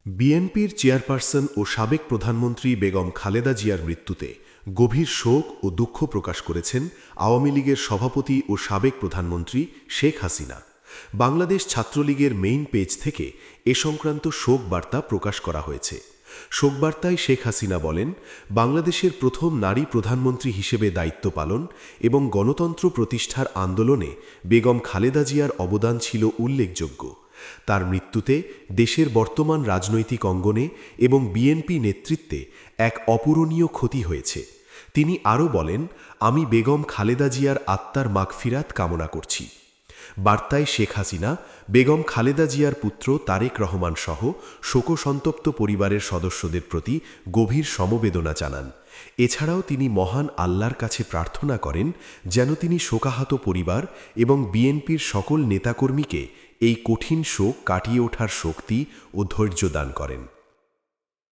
বিএনপির চেয়ারপারসন ও সাবেক প্রধানমন্ত্রী বেগম খালেদা জিয়ার মৃত্যুতে গভীর শোক ও দুঃখ প্রকাশ করেছেন আওয়ামী লীগের সভাপতি ও সাবেক প্রধানমন্ত্রী শেখ হাসিনা। বাংলাদেশ ছাত্রলীগের মেইন পেজ থেকে এ সংক্রান্ত শোক বার্তা প্রকাশ করা হয়েছে। শোকবার্তায় শেখ হাসিনা বলেন, বাংলাদেশের প্রথম নারী প্রধানমন্ত্রী হিসেবে দায়িত্ব পালন এবং গণতন্ত্র প্রতিষ্ঠার আন্দোলনে বেগম খালেদা জিয়ার অবদান ছিল উল্লেখযোগ্য। তার মৃত্যুতে দেশের বর্তমান রাজনৈতিক অঙ্গনে এবং বিএনপি নেতৃত্বে এক অপূরণীয় ক্ষতি হয়েছে। তিনি আরও বলেন, আমি বেগম খালেদা জিয়ার আত্মার মাগফিরাত কামনা করছি। বার্তায় শেখ হাসিনা বেগম খালেদা জিয়ার পুত্র তারেক রহমান সহ শোকসন্তপ্ত পরিবারের সদস্যদের প্রতি গভীর সমবেদনা জানান। এছাড়াও তিনি মহান আল্লাহর কাছে প্রার্থনা করেন যেন তিনি শোকাহত পরিবার এবং বিএনপির সকল নেতাকর্মীকে এই কঠিন শোক কাটিয়ে ওঠার শক্তি ও ধৈর্য দান করেন।